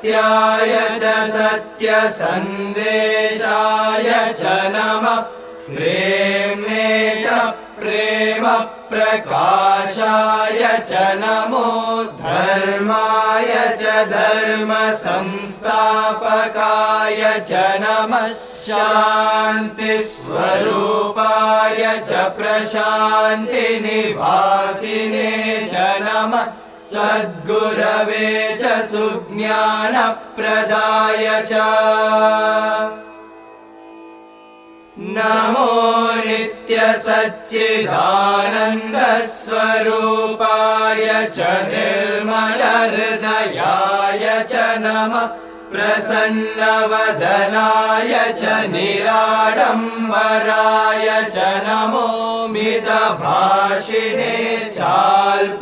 सत्याय च सत्यसन्देशाय च नमः प्रेम्णे च प्रेम प्रकाशाय च नमो धर्माय च धर्म संस्थापकाय च नमः शान्ति स्वरूपाय च प्रशान्ति निवासिने च नमः सद्गुरवे च सुज्ञानप्रदाय च नमो नित्यसच्चिदानन्दस्वरूपाय च निर्मलहृदयाय च नमः प्रसन्नवदनाय च निराडम्बराय च नमो मितभाषिणे चाल्पसन्तोषाय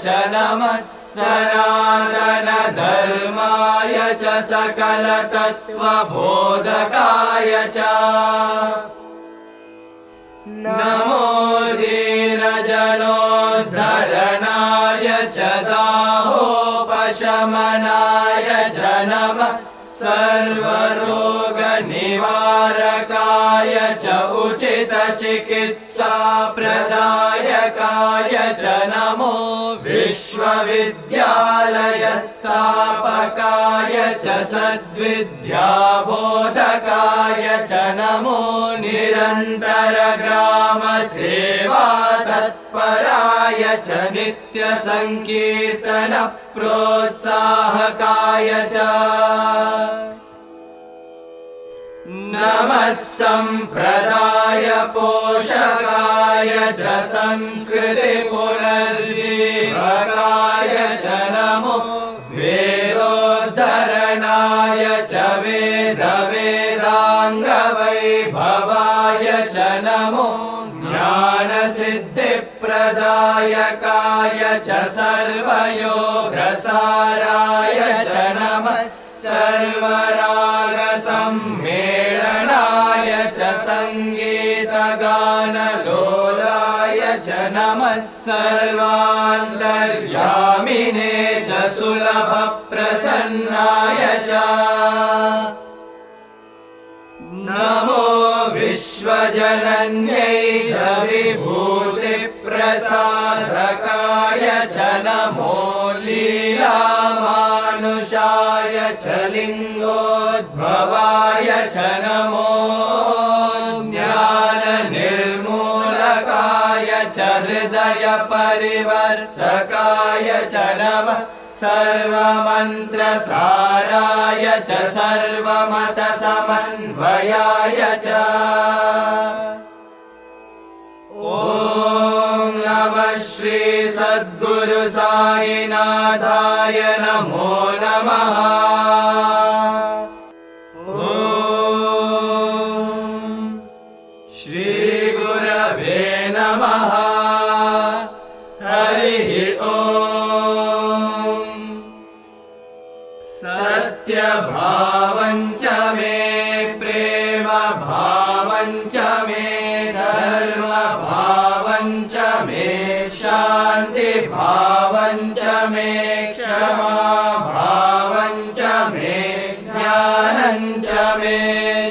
च नमः सनातनधर्माय च सकलतत्त्वबोधकाय च नमो दीनजनोद्धरणाय च दाहोपशमनाय च नमः सर्वरोगनिवारकाय च उचितचिकित्साप्रदायकाय च नमो विश्वविद्यालयस्थापकाय च सद्विद्याबोधकाय च नमो निरन्तरग्रामसेवातत्पराय च नित्यसङ्कीर्तनप्रोत्साहकाय च नमः सम्प्रदाय पोषकाय च संस्कृतिपुनर्जीवकाय च नमो वेदोद्धरणाय च वेदाङ्गवैभवाय च नमो ज्ञानसिद्धिप्रदायकाय च सर्वयोगसाराय च नमः सर्वरागसम्मेलनाय च सङ्गीतगानलोलाय च नमः सर्वान्तर्यामिने च सुलभप्रसन्नाय च नमो विश्वजनन्यै च विभूतिप्रसादकाय च नमो लीलामानुषाय च लिङ्गोद्भवाय च नमो ज्ञाननिर्मूलकाय च हृदयपरिवर्तकाय च नमः सर्वमन्त्रसाराय च सर्वमतसमन्वयाय च ॐ नमः श्री सद्गुरु साईनाथाय नमो नमः ॐ श्री गुरवे नमः हरिः ॐ सत्यभावं च मे प्रेमभावं च मे धर्मभावं च मे शान्तिभावं च मे क्षमाभावं च मे ज्ञानं च मे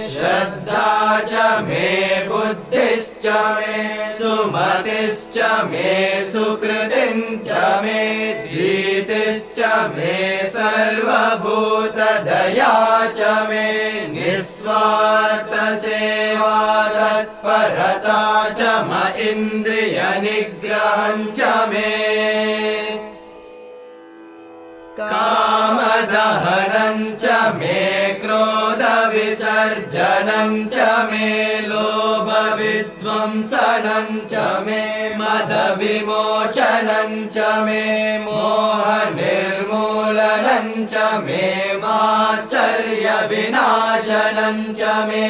श्रद्धा च मे बुद्धिश्च मे सुमतिश्च मे सुकृतिं च मे धीतिश्च मे सर्वभूतदया च मे निस्वार्थसेवा तत्परता च म इन्द्रियनिग्रहं च मे कामदहनं च मे क्रोधविसर्जनं च मे लोभविध्वंसनं च मे मदविमोचनं च मे मोहनिर्मूलनं च मे मात्सर्यविनाशनं च मे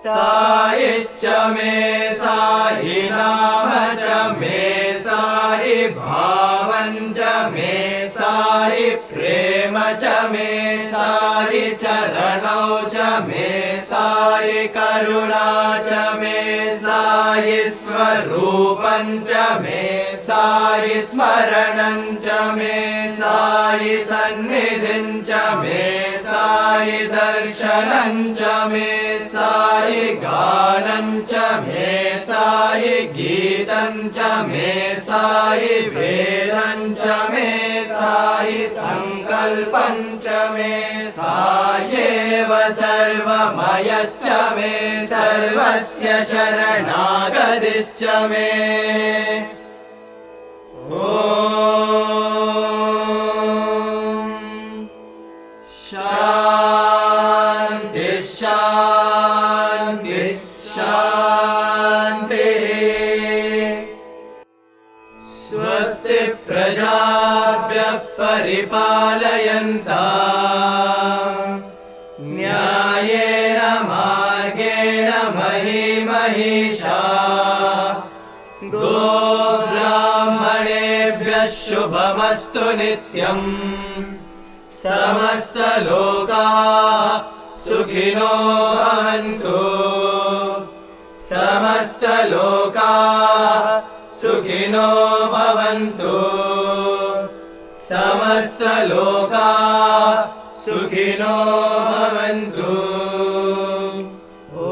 सायिश्च मे सायि नाम च मे सायि भावं च मे सायि प्रेम च मे सायि चरणौ च मे साई करुणा च मे साई स्वरूपं च मे साई स्मरणं च मे साई सन्निधिं च मे साई दर्शनं च मे साई गानं च मे साई गीतं च मे साई वेदं च मे साई संकल्पं च मे सायेव सर्वमयश्च मे सर्वस्य शरणागतिश्च मे ॐ शान्ति शान्ति शान्तिः स्वस्ति प्रजाभ्यः परिपालयन्ताम् न्यायेन मार्गेण मही महिषाः गोब्राह्मणेभ्यः शुभमस्तु नित्यम् समस्तलोकाः सुखिनो भवन्तु समस्तलोकाः सुखिनो भवन्तु समस्तलोकाः सुखिनो भवन्तु ॐ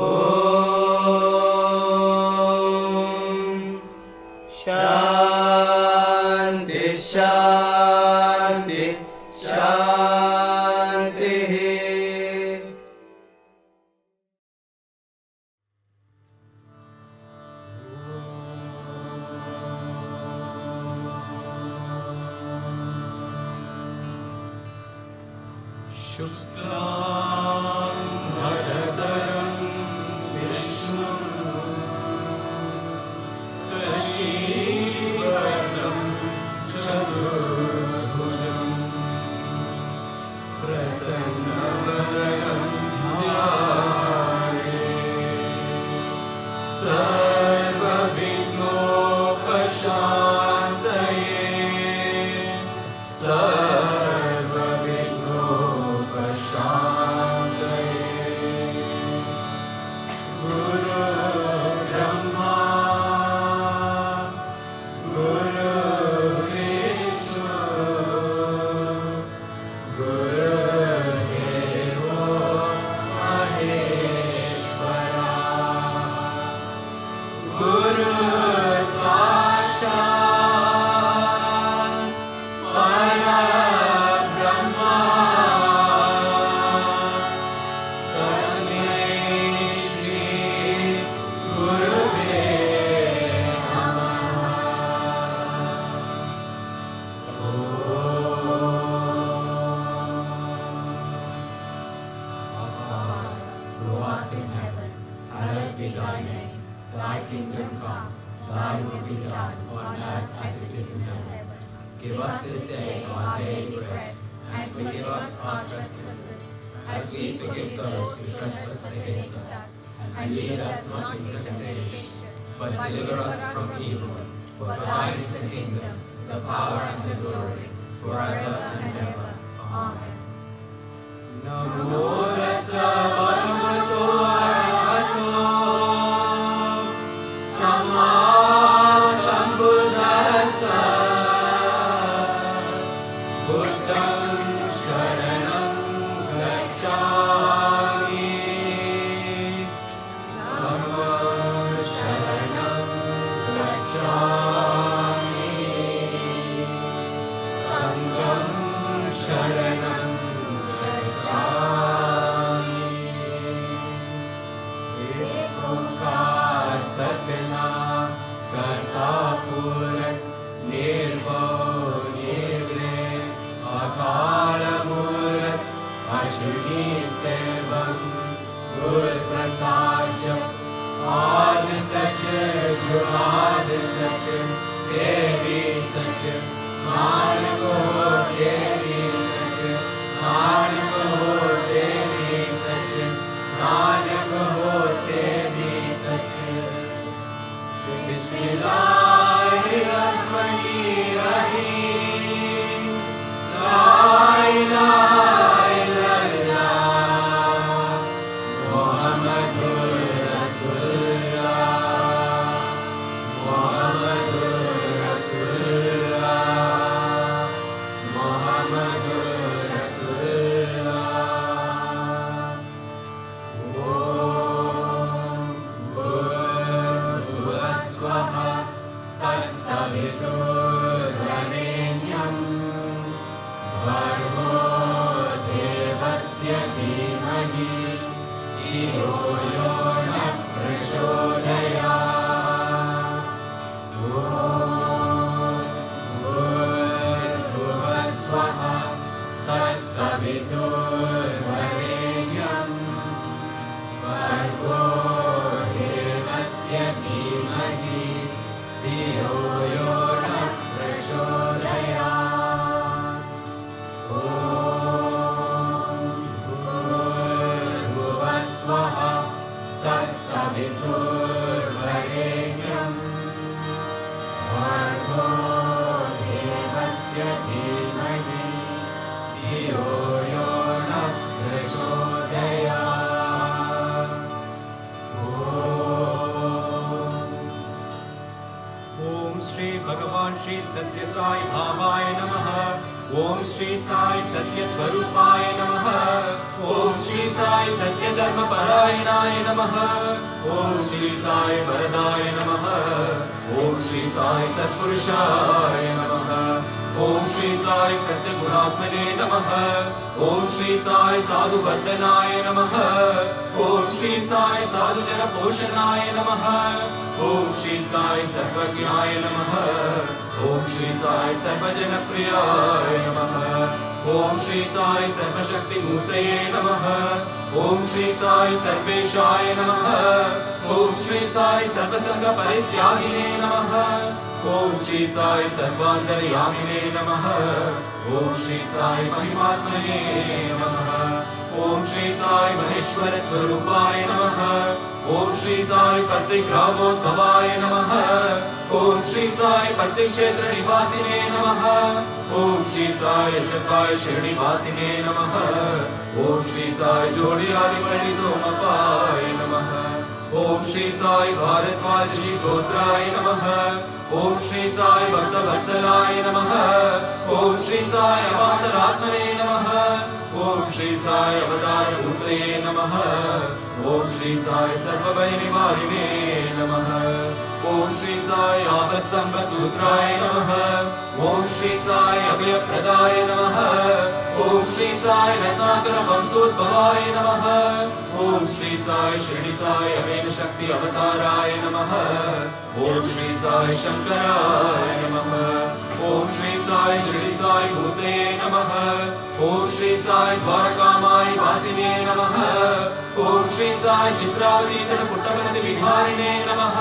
शान्ति शान्ति शान्तिः शुक्लाम्बरधरं विष्णुं शशिवर्णं चतुर्भुजं प्रसन्नवदनं ध्यायेत् सर्वविघ्नोपशान्तये गुरुर्ब्रह्मा गुरुर्विष्णु गुरुर्देवो महेश्वरा गुरुसाक्षात् परब्रह्मा तस्मै श्री गुरुवे Who art in heaven, hallowed be thy name. Thy kingdom come, thy will be done on earth as it is in heaven. Give us this day our daily bread, and forgive us our trespasses, as we forgive those who trespass against us. And lead us not into temptation, but deliver us from evil. For thine is the kingdom, the power and the glory, forever and ever. Amen. नमो तस्सा भगवतो अरहतो सम्मा सम्बुद्धस्सा बुद्धं शरणं गच्छामि धम्मं शरणं गच्छामि संघं शरणं सतना करता पूरक निर्भव निर्ले अकाल मूलक अशुनि सेवं गुर प्रसाद आद सच जुगाद सच देवी सच नानक हो सेवी सच नानक हो सेवी सच नानक हो सेवी सच बिस्मिल्लाहिर्रहमानिर्रहीम ला इलाहा इल्लल्लाह धियो यो नः प्रचोदयात्। ॐ भूर्भुवः स्वः तत्सवितुर्वरेण्यं भर्गो देवस्य धीमहि धियो यो नः प्रचोदयात्। ॐ भूर्भुवः स्वः तत्सवितुर्वरेण्यं भर्गो देवस्य धीमहि धियो यो नः प्रचोदयात्। ओम श्री भगवान श्री सत्य साई भावाय नमः। ओम श्री साई सत्य स्वरूपाय नमः। ओम श्री साई सत्य धर्म परायणाय नमः। ओम श्री साई वरदाय नमः। ओम श्री साई सत्पुरुषाय नमः। ओम श्री साई सत्य गुणात्मने नमः। ओम श्री साई साधु वंदनाय नमः। ओम श्री साई साधु जन पोषणाय नमः। ओम श्री साई सर्वज्ञाय नमः। ओम श्री साई सर्वजन प्रियाय नमः। ओम श्री साई सर्वशक्ति मूर्तये नमः। ओम श्री साई सर्वेशाय नमः। ओम श्री साई सर्वसंग परित्यागिने नमः। ओम श्री साई सर्वान्तर्यामिने नमः। ओम श्री साई महिमात्मने नमः। ओम श्री साई महेश्वर स्वरूपाय नमः। ओम श्री साई पतिग्रामोद्भवाय नमः। ओम श्री साई पतिक्षेत्र निवासिने नमः। ओम श्री साई सकाय शिरडिवासिने नमः। ओम श्री साई जोड़ी आदिपल्ली सोमपाय नमः। ओम श्री साई भारद्वाज जी गोत्राय नमः। ओम श्री साई भक्तवत्सलाय नमः। ओम श्री साई अवान्तरात्मने नमः। ओम श्री साई अवतार रूपये नमः। ओम श्री साई सर्वभय निवारिणे नमः। ओम श्री साई आपस्तंभ सूत्राय नमः। ओम श्री साई अभयप्रदाय नमः। ओम श्री साई रत्नाकर वंशोद्भवाय नमः। ओम श्री साई शिरडी साई अवेद शक्ति अवताराय नमः। ओम श्री साई शंकराय नमः। ओम श्री साई शिरडी साई भूते नमः। ओम श्री साई द्वारकामाई वासिने नमः। ओम श्री साई चित्रावती तट पुट्टपति विहारिणे नमः।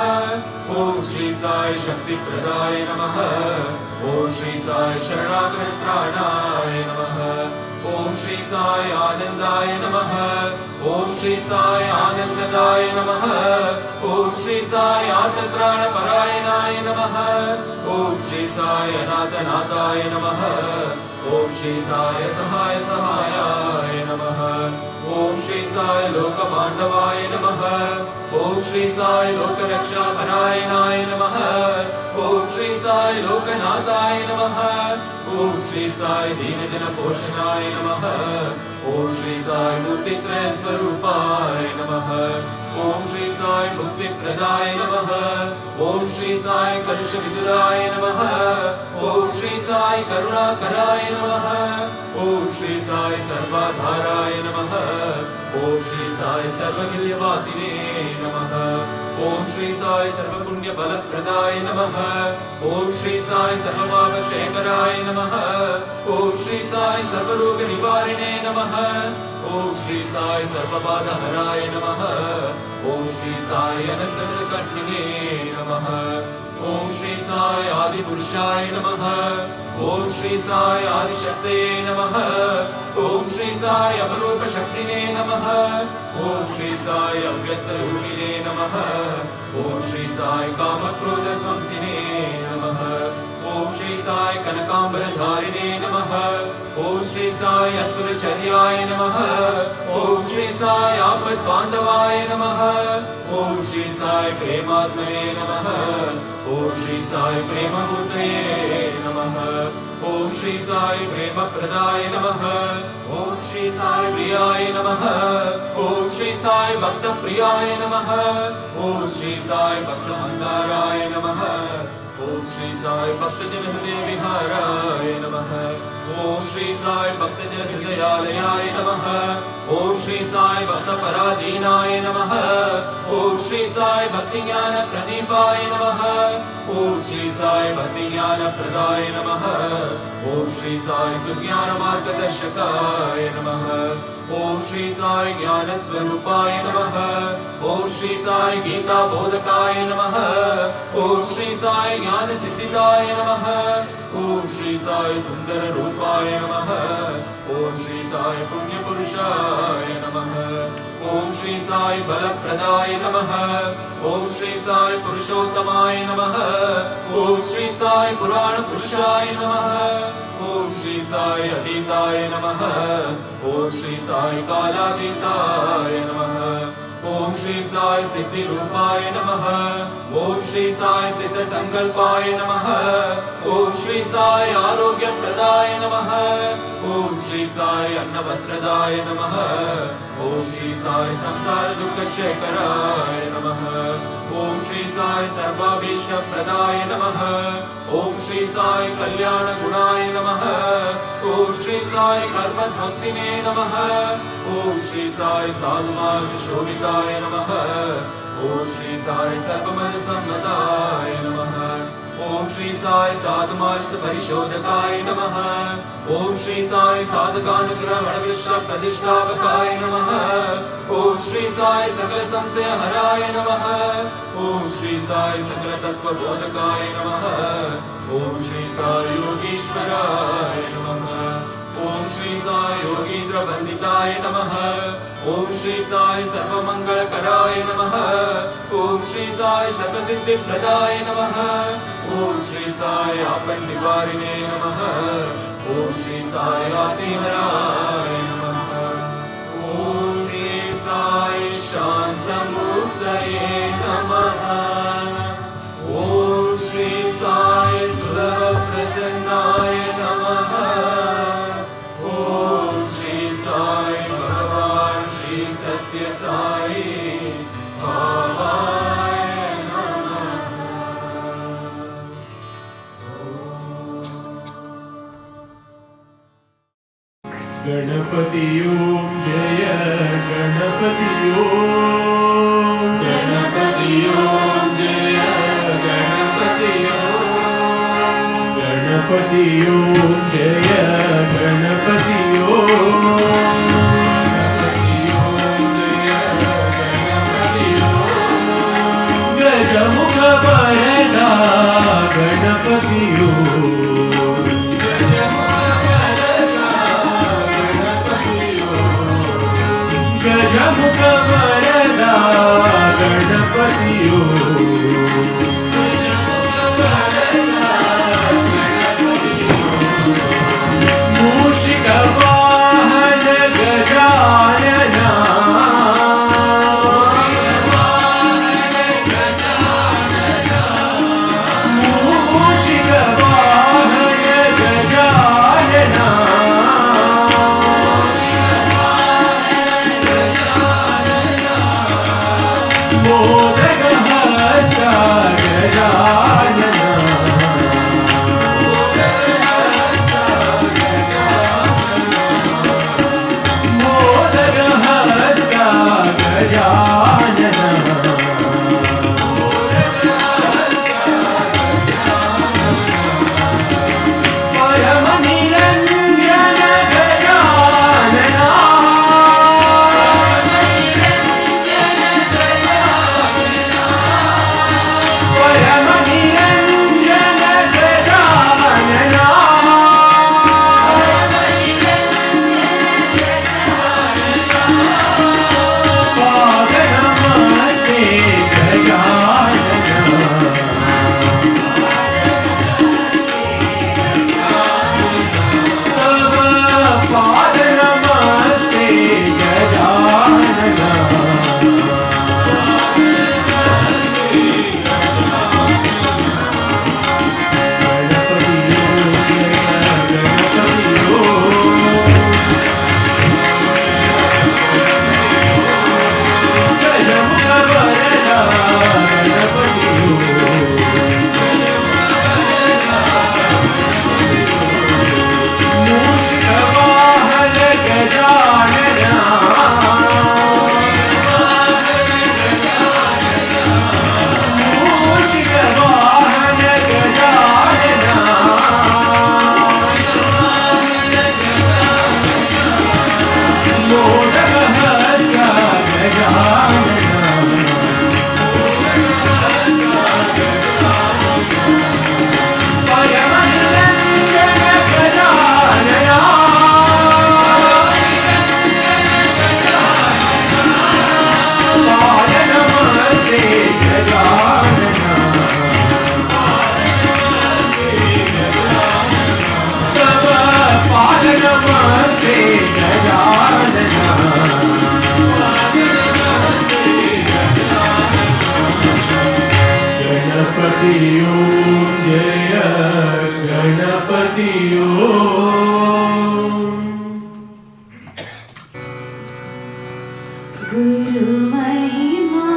ओम श्री साई शक्ति प्रदाय नमः। ओम श्री साई शरणागत त्राणाय नमः। ओम श्री साई आनंदाय नमः। ओम श्री साई आनंददाय नमः। ओम श्री साई आत्मत्राण परायणाय नमः। ओम श्री साई अनाथनाथाय नमः। ओम श्री साई सहाय सहायाय नमः। ओम श्री साई लोकबांधवाय नमः। ओम श्री साई लोकरक्षा परायणाय नमः। ओम श्री साई लोकनाथाय नमः। ओम श्री साई दीनजन पोषणाय नमः। ओम श्री साई मूर्तित्रय स्वरूपाय नमः। ओम श्री साई मुक्ति प्रदाय नमः। ओम श्री साई कलुष विदुराय नमः। ओम श्री साई करुणाकराय नमः। ओम श्री साई सर्वाधाराय नमः। ओम श्री साई सर्वगिल्यवासिने नमः। ओम श्री साई सर्वपुण्य फलप्रदाय नमः। ओम श्री साई सर्वपापक्षयकराय नमः। ओम श्री साई सर्वरोग निवारिणे नमः। ओम श्री साई सर्वबाधहराय नमः। ओम श्री साई अनंतकर्णिने नमः। ओम श्री साई आदिपुरुषाय नमः। ओम श्री साई आदिशक्तये नमः। ओम श्री साई अवरूप शक्तिने नमः। ओम श्री साई अव्यक्तरूपिणे नमः। ओम श्री साई कामक्रोधध्वंसिने नमः। ओम श्री साई कनकांबरधारिणे नमः। ओम श्री साई अद्भुतचर्याय नमः। ओम श्री साई आपद्बांधवाय नमः। ओम श्री साई प्रेमात्मने नमः। ओम श्री साई प्रेममूर्तये नमः। ओम श्री साई प्रेमप्रदाय नमः। ओम श्री साई प्रियाय नमः। ओम श्री साई भक्तप्रियाय नमः। ओम श्री साई भक्तमन्दाराय नमः। ओम श्री साई भक्तजन हृदय विहाराय नमः। ओम श्री साई भक्तजन हृदयालयाय नमः। ओम श्री श्री साई भक्त पराधीनाय नमः। ओम श्री साई भक्ति ज्ञान प्रदीपाय नमः। ओम श्री साई भक्ति ज्ञान प्रदाय नमः। ओम श्री साई सुज्ञान मार्गदर्शकाय नमः। ओम श्री साई ज्ञान स्वरूपाय नमः। ओम श्री साई गीता बोधकाय नमः। ओम श्री साई ज्ञान सिद्धिदाय नमः। ओम श्री साई सुंदर रूपाय नमः। ओम श्री साई पुण्य पुरुषाय नमः। ओम श्री साई बल प्रदाय नमः। ओम श्री साई पुरुषोत्तमाय नमः। ओम श्री साई पुराण पुरुषाय नमः। ओम श्री साई अतीताय नमः। ओम श्री साई कालातीताय नमः। ओम श्री साई सिद्धि रूपाय नमः। ओम श्री साई सिद्ध संकल्पाय नमः। ओम श्री साई आरोग्य प्रदाय नमः। ओम श्री साई अन्न वस्त्रदाय नमः। ओम श्री साई संसार दुख शेखराय नमः। ओम श्री साई सर्वाभीष्ट प्रदाय नमः। ओम श्री साई कल्याण गुणाय नमः। ओम श्री साई कर्म ध्वंसिने नमः। ओम श्री साई साधुमार्ग शोभिताय नमः। ओम श्री साई सर्वमद सम्मताय नमः। ओम श्री साई साधुमार्ग परिशोधकाय नमः। ओम श्री साई साधकानुग्रहण विश्व प्रतिष्ठापकाय नमः। ओम श्री साई सकल संशय हराय नमः। ओम श्री साई सकल तत्व बोधकाय नमः। ओम श्री साई योगीश्वराय नमः। ओम श्री साई योगीन्द्र वंदिताय नमः। ओम श्री साई सर्वमंगलकराय नमः। ओम श्री साई सर्वसिद्धि प्रदाय नमः। ओम श्री साई आपन निवारिणे नमः। ओम श्री साई आदिहराय नमः। ओम श्री साई शांतमूर्तये नमः। ओम श्री साई सुलभ प्रसन्नाय नमः। ओम श्री साई भगवान श्री सत्य साई बाबाय नमः। गणपति ओम जय गणपति ओम गणपति ओम जय गणपति ओम। गणपति ओम जय गणपति ओम गणपति ओम जय गणपति ओम। गजमुख वरदा गणपति ओम गजमुख वरदा गणपति ओम मूषिक वाहन गजानना मूषिक वाहन गजानना मोदक हस्ता महिमा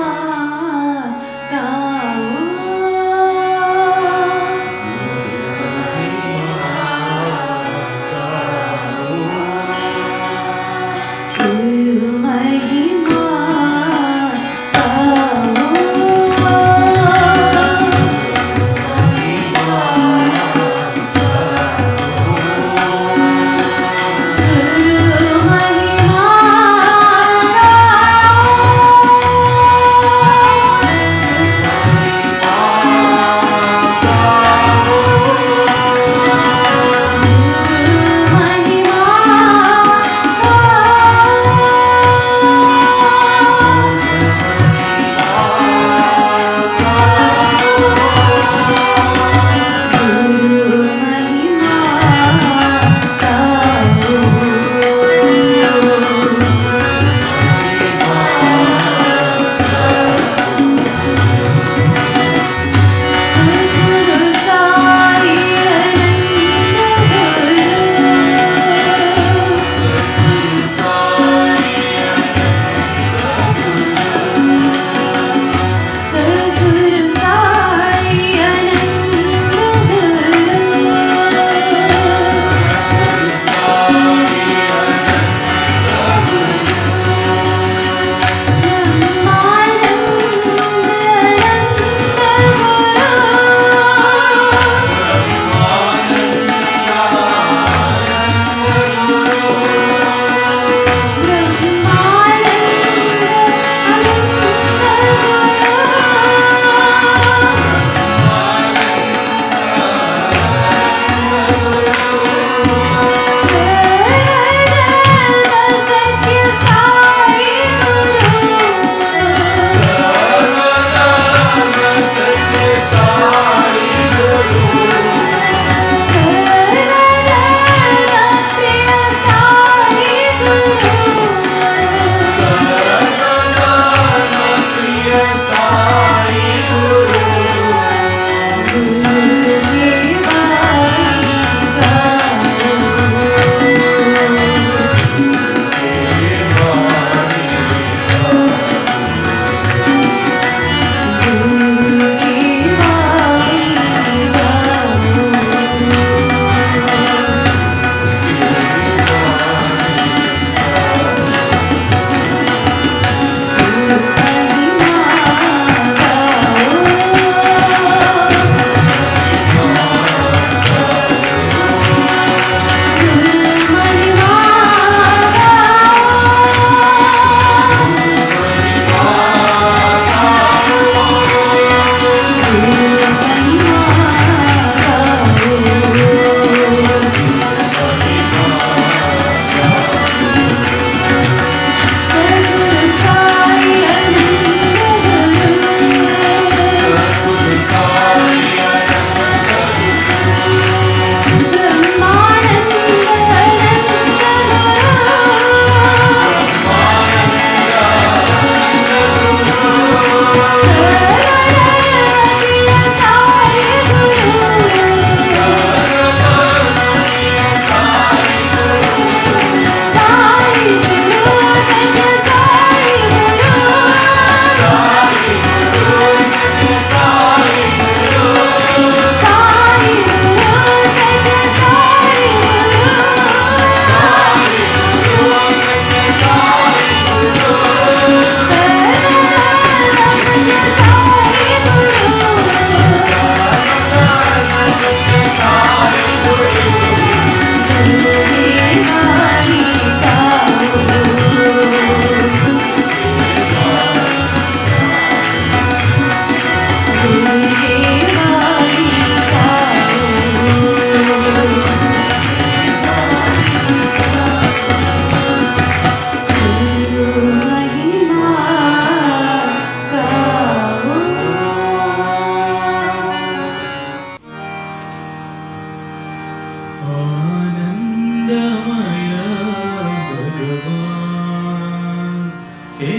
हे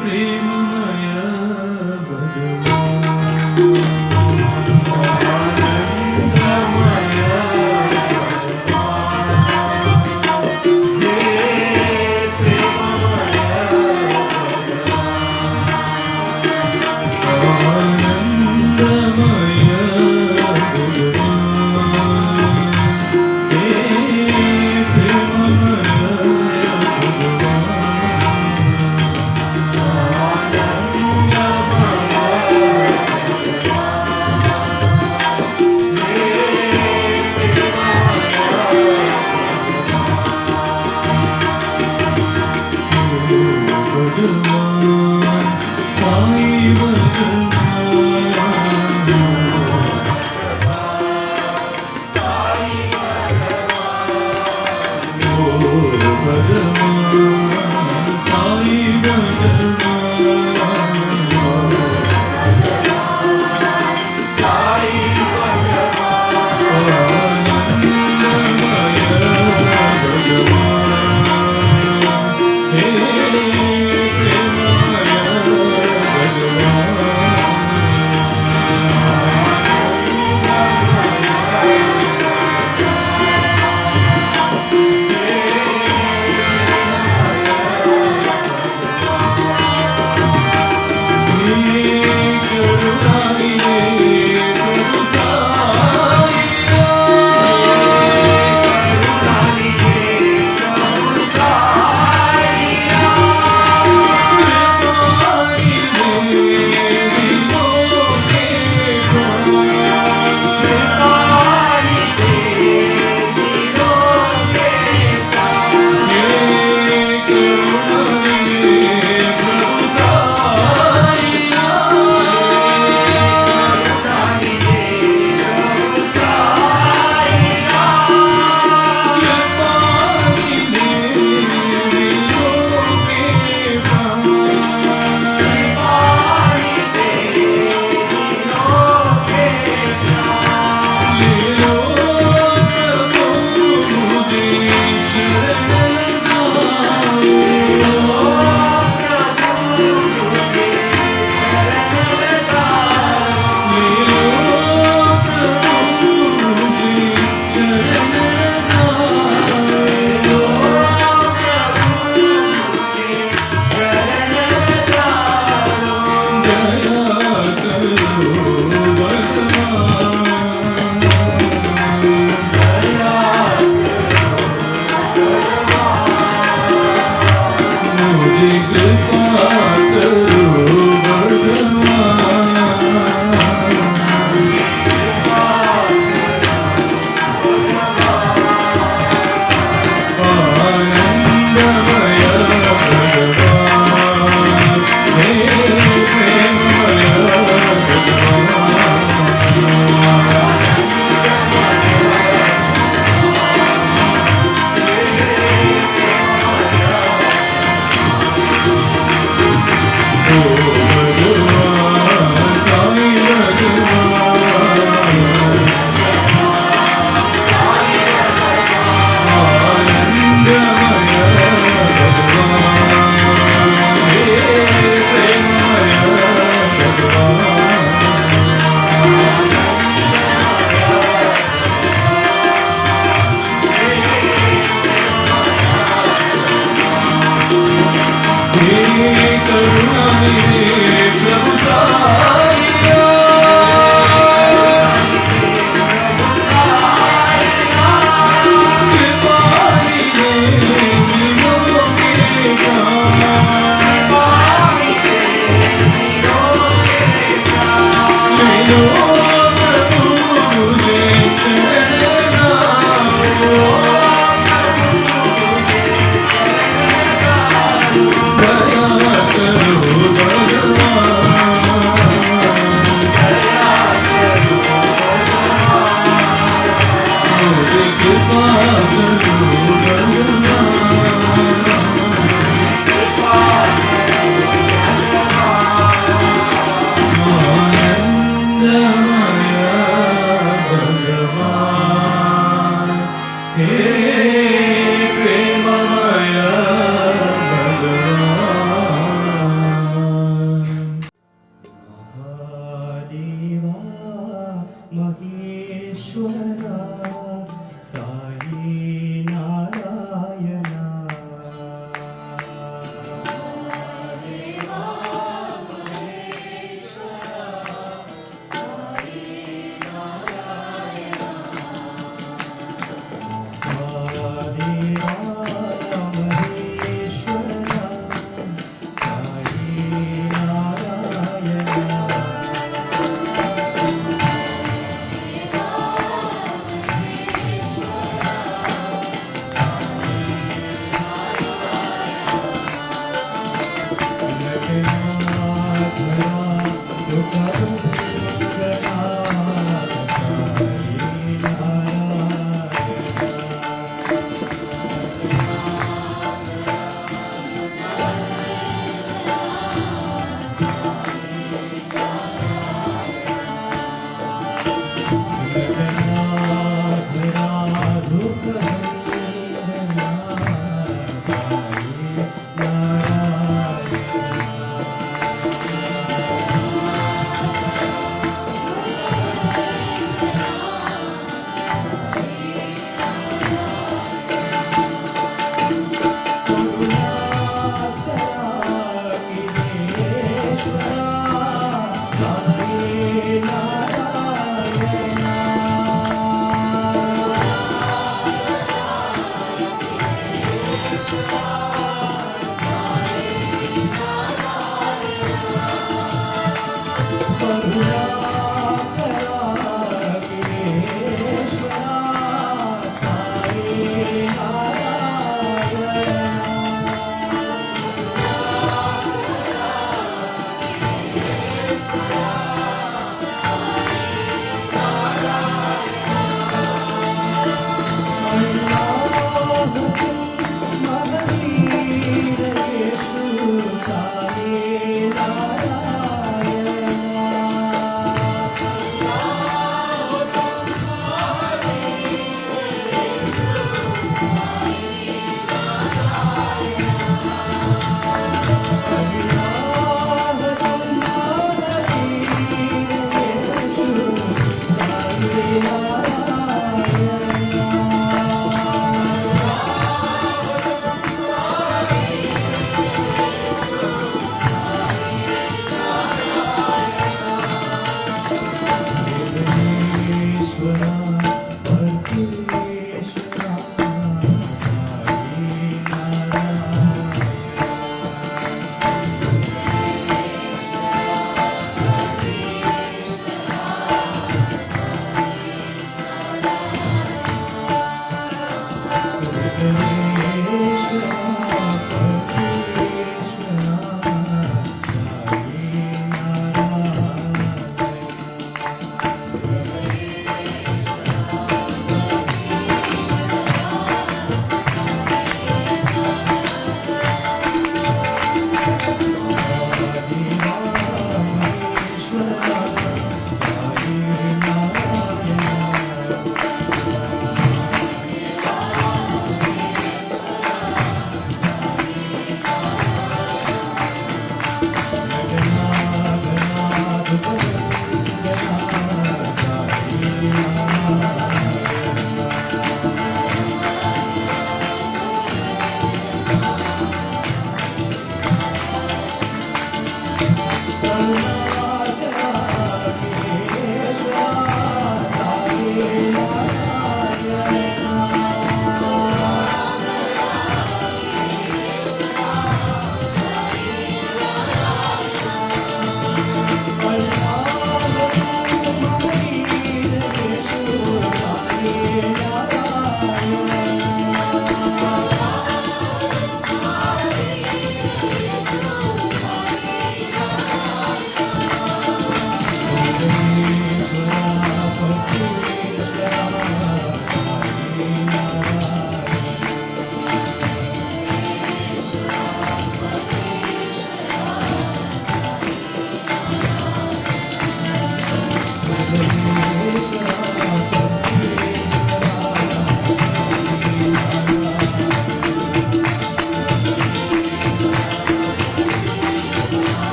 प्रेममय भगवान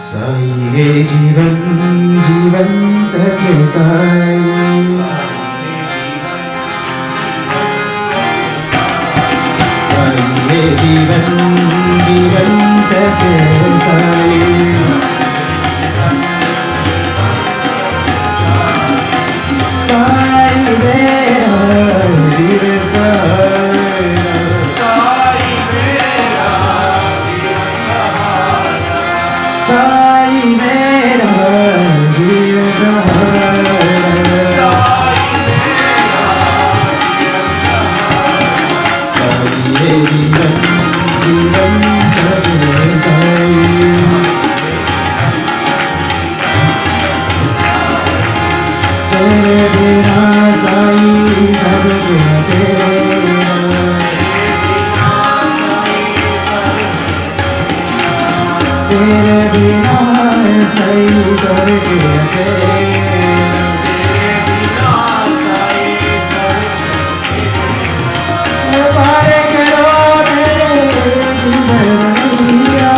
साई है जीवन जीवन सत्य साई साई है जीवन जीवन सत्य साई साई मेरा जीवन साई साई मेरा जीवन साई है जीवन जीवन सत्य साई तेरे बिना साई सब तेरा तेरे बिना साई सब तेरा पारे करो मेरे जीवन मैया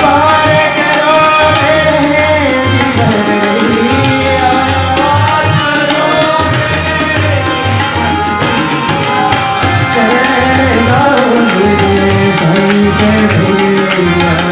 पारे करो मेरे जीवन मैया चले जाओ मेरे साई के भैया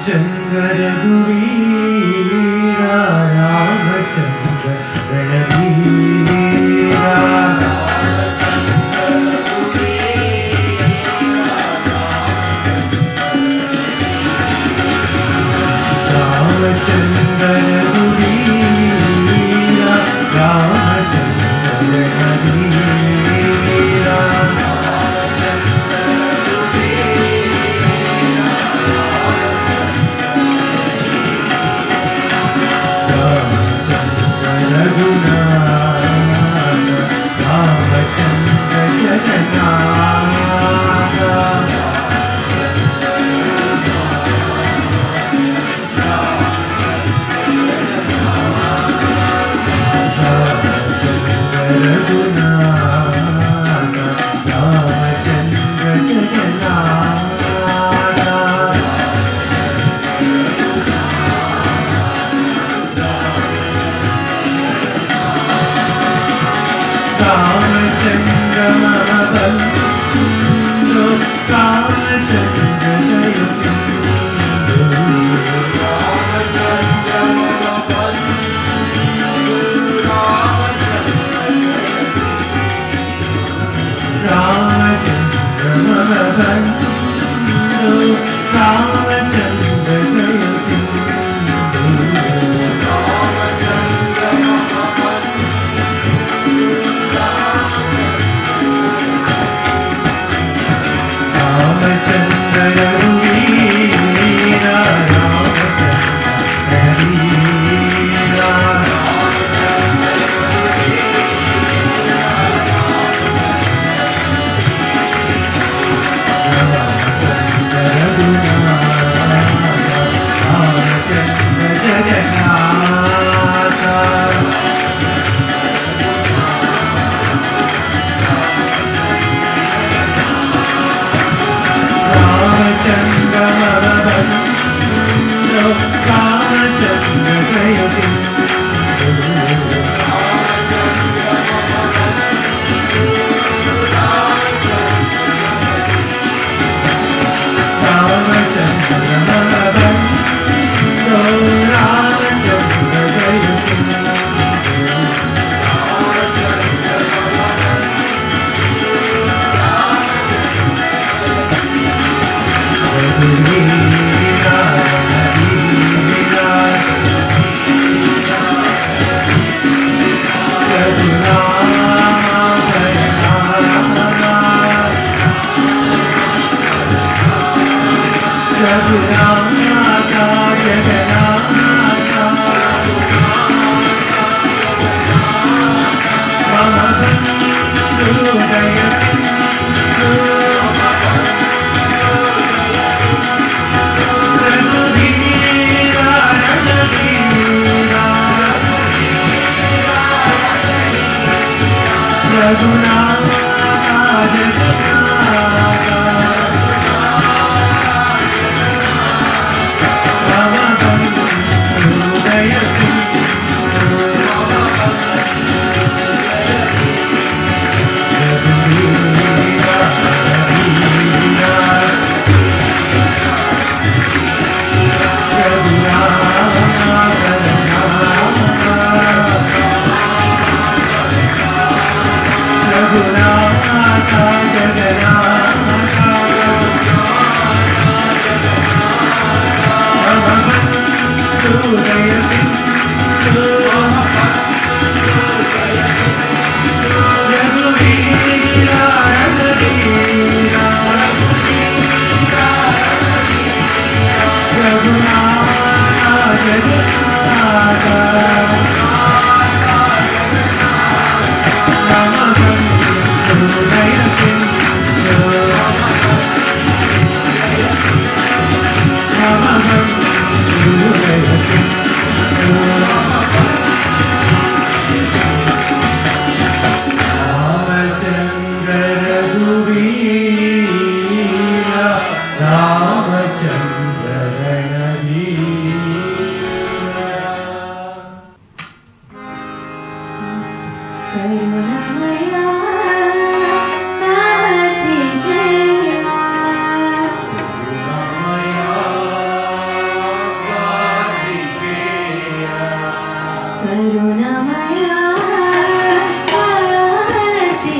रामचंद्र रघुवीरा रामचंद्र रणवीरा रामचंद्र रघुवीरा रामचंद्र रणवीरा रामचंद्र जगन्नाथ रघुनाथ रामचंद्र जगन्नाथ रामचंद्र मम बंधु रामचंद्र जय रामचंद्र मम बंधु रामचंद्र जय रामचंद्र रघुवीरा रामचंद्र रणवीरा रामचंद्र रघुनाथ रामचंद्र जगन्नाथ रामचंद्र मम बंधु रामचंद्र जय रामचंद्र मम बंधु रामचंद्र जय रघुवीरा रघुवीरा रघुनाथ रघुनाथ जगन्नाथ मम बंधु जय रघुवीरा रघुवीरा रघुनाथ जगन्नाथ मम बंधु जय रघुवीरा रघुवीरा रघुनाथ जगन्नाथ मम बंधु जय रघुवीरा रघुवीरा रघुनाथ जगन्नाथ मम बंधु जय मम बंधु जय रामचंद्र रघुवीरा रामचंद्र रणवीरा करुणामया कार्तिकेया करुणामया कार्तिकेया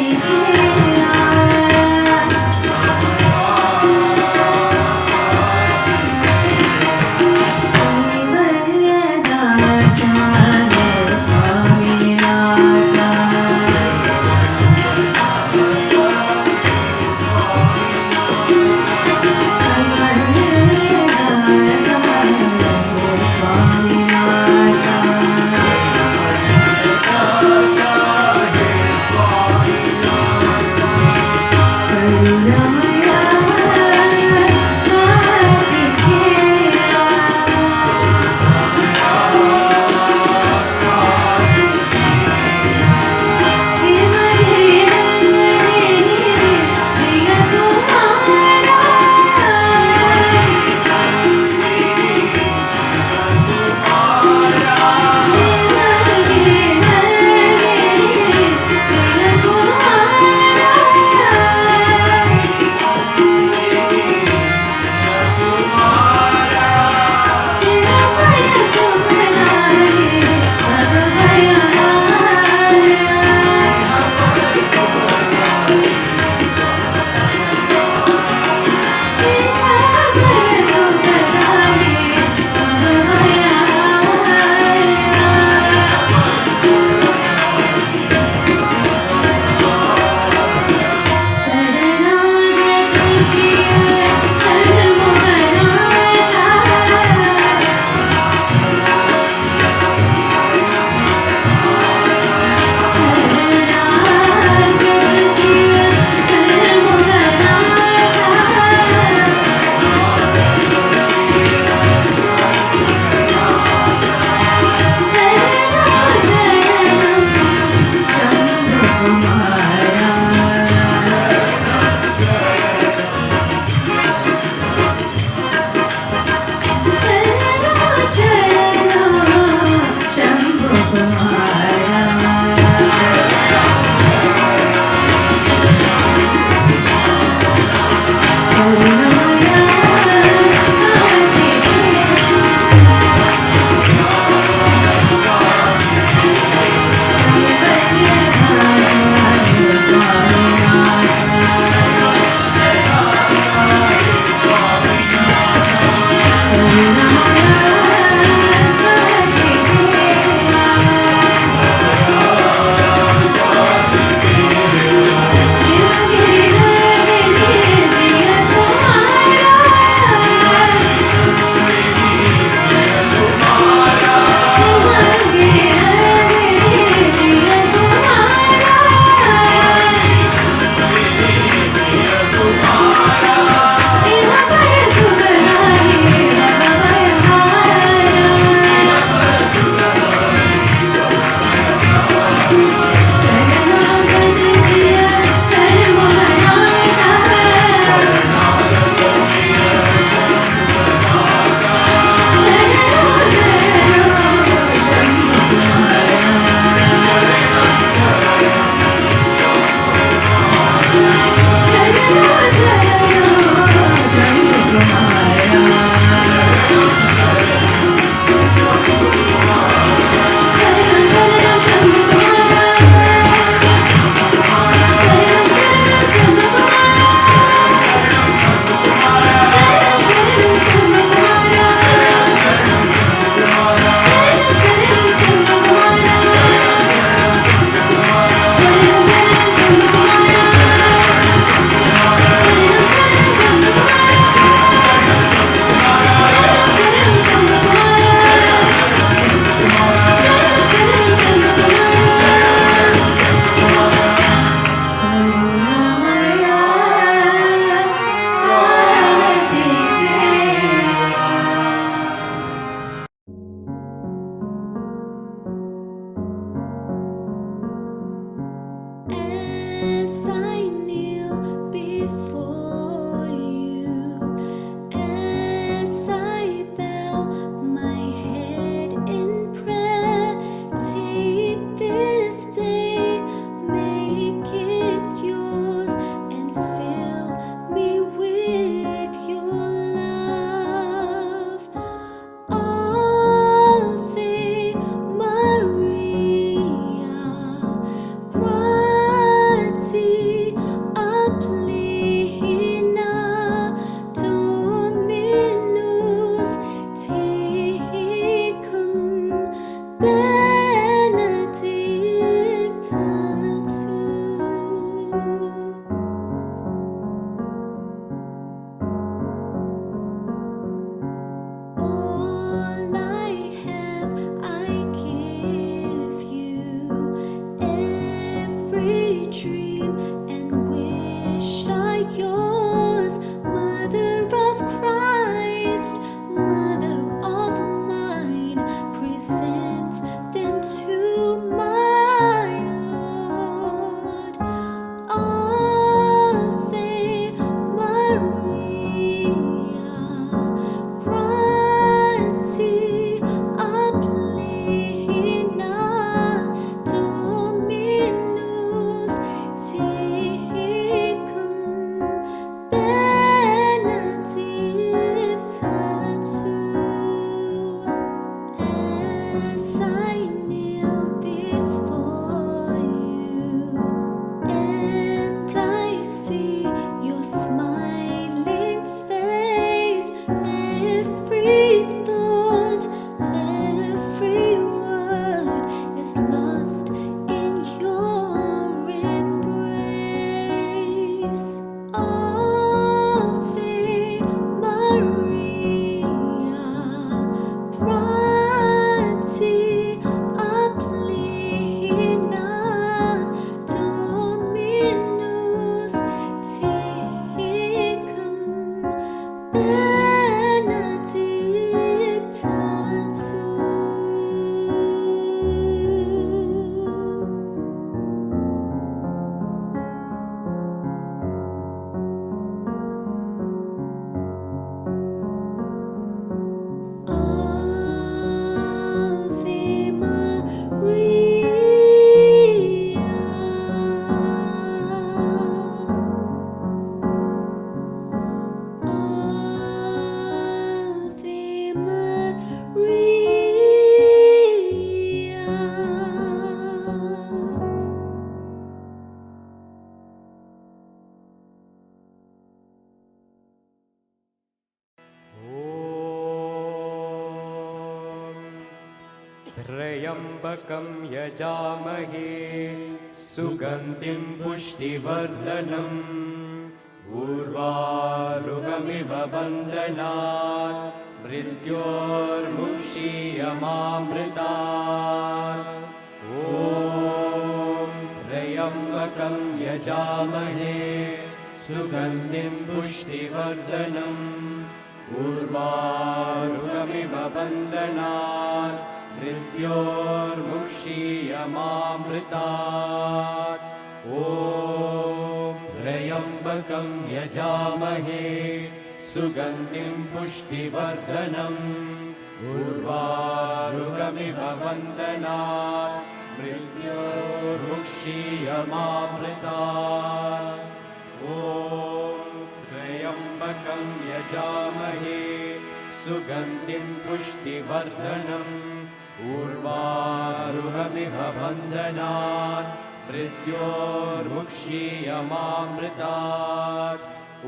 कैवल्यदाता स्वामीनाथा त्र्यम्बकं यजामहे सुगन्धिं पुष्टिवर्धनम् उर्वारुकमिव बन्धनात् मृत्योर्मुक्षीयमामृतात् ॐ त्र्यम्बकं यजामहे सुगन्धिं पुष्टिवर्धनम् उर्वारुकमिव बन्धनात् मृत्योर्मुक्षीयमामृतात् ॐ त्र्यम्बकं यजामहे सुगन्धिं पुष्टिवर्धनम् उर्वारुकमिव बन्धनात् मृत्योर्मुक्षीयमामृतात् ॐ त्र्यम्बकं यजामहे सुगन्धिं पुष्टिवर्धनम् उर्वारुकमिव बन्धनात् मृत्योर्मुक्षीयमामृतात् ॐ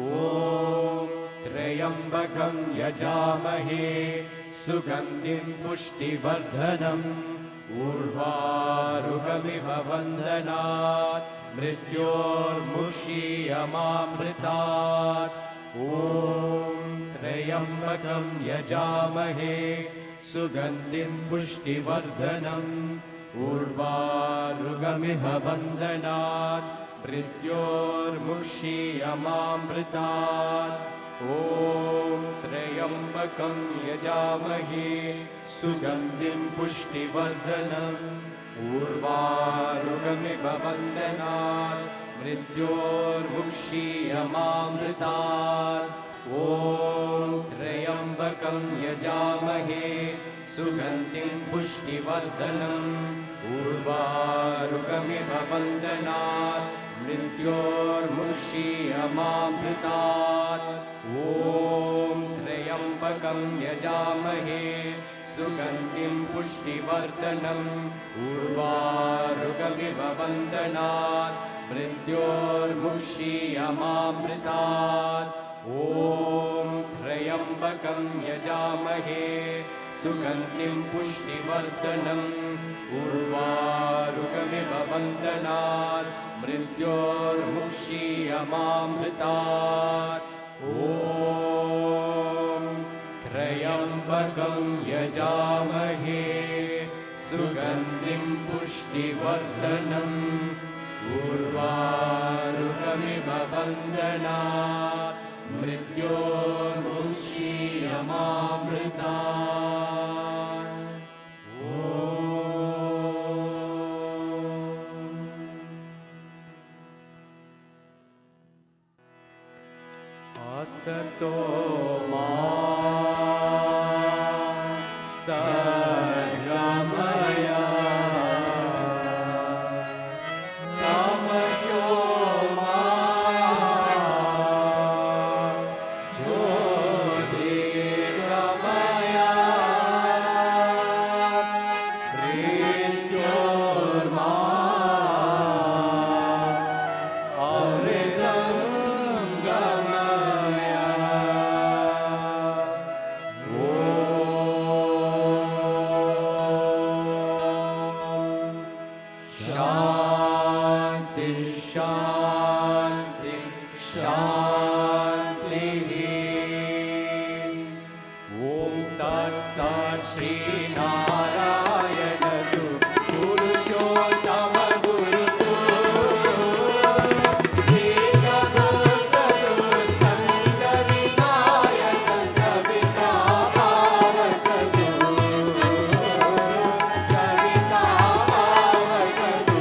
त्र्यम्बकं यजामहे सुगन्धिं पुष्टिवर्धनम् उर्वारुकमिव बन्धनात् मृत्योर्मुक्षीयमामृतात् ॐ त्र्यम्बकं यजामहे सुगन्धिं पुष्टिवर्धनम् उर्वारुकमिव बन्धनात् मृत्योर्मुक्षीयमामृतात् ॐ त्र्यम्बकं यजामहे सुगन्धिं पुष्टिवर्धनम् उर्वारुकमिव बन्धनात् मृत्योर्मुक्षीयमामृतात् ॐ त्र्यम्बकं यजामहे सुगन्धिं पुष्टिवर्धनम् उर्वारुकमिव बन्धनात् मृत्योर्मुक्षीयमामृतात् ॐ त्र्यम्बकं यजामहे सुगन्धिं पुष्टिवर्धनम् उर्वारुकमिव बन्धनात् मृत्योर्मुक्षीयमामृतात् ॐ त्र्यम्बकं यजामहे सुगन्धिं पुष्टिवर्धनम् उर्वारुकमिव बन्धनात् मृत्योर्मुक्षीयमामृतात् ॐ त्र्यम्बकं यजामहे सुगन्धिं पुष्टिवर्धनम् उर्वारुकमिव बन्धनात् मृत्योर्मुक्षीयमामृतात् असतो मा सद्गमय तमसो मा ज्योतिर्गमय मृत्योर्मा अमृतं गमय शान्ति शान्ति शान्तिः ॐ तत्सत् श्रीनारायण पुरुषोत्तम गुरुतु श्रीगणोत्तरसंगविनायक सविता पावकतु सविता पावकतु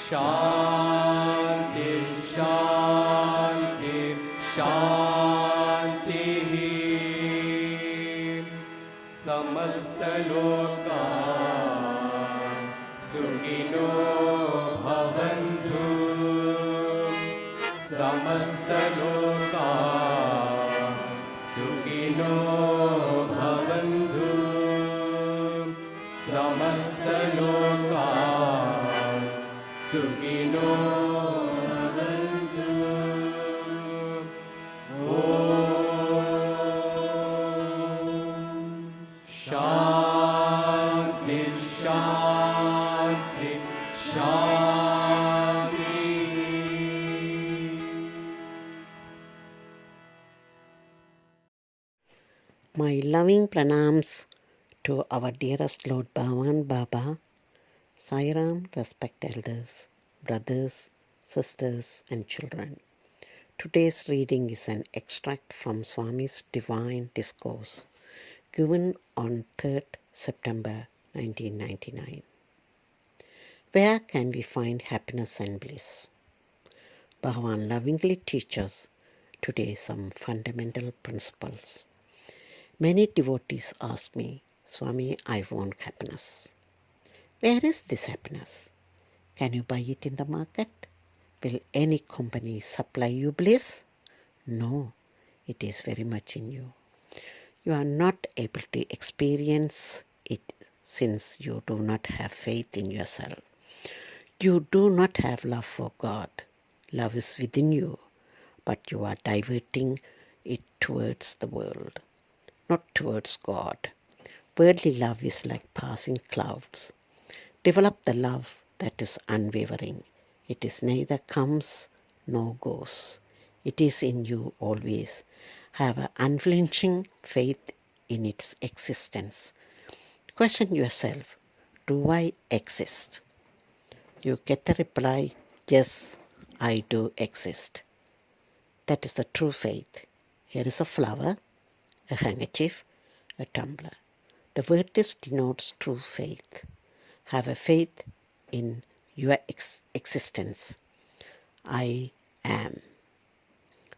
शांति शांति शांति समस्त लोका सुखिनो भवन्तु समस्त लोका सुखिनो भवन्तु समस्त लोका सुखिनो भवन्तु शांति शांति शांति My loving pranams to our dearest Lord Bhavan Baba. Sai Ram, respect elders, brothers, sisters and children. Today's reading is an extract from Swami's Divine Discourse given on 3rd September 1999. Where can we find happiness and bliss? Bhagavan lovingly teaches today some fundamental principles. Many devotees ask me, Swami, I want happiness. Where is this happiness? Can you buy it in the market? Will any company supply you bliss? No, it is very much in you. You are not able to experience it since you do not have faith in yourself. You do not have love for God. Love is within you, but you are diverting it towards the world, not towards God. Worldly love is like passing clouds. Develop the love that is unwavering. It is neither comes nor goes. It is in you always. Have an unflinching faith in its existence. Question yourself, do I exist? You get the reply, yes, I do exist. That is the true faith. Here is a flower, a handkerchief, a tumbler. The word is denotes true faith. Have a faith in your existence. I am.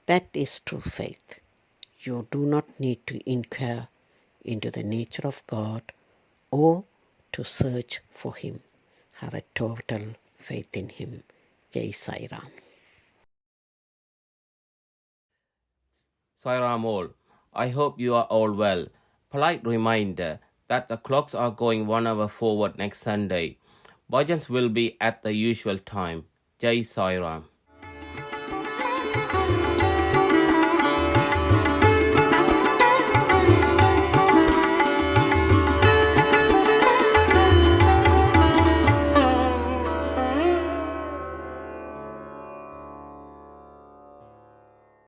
That is true faith. You do not need to inquire into the nature of God or to search for Him. Have a total faith in Him. Jai Sai Ram. Sai Ram all. I hope you are all well. Polite reminder that the clocks are going 1 hour forward next Sunday. Bhajans will be at the usual time. Jai Sai Ram.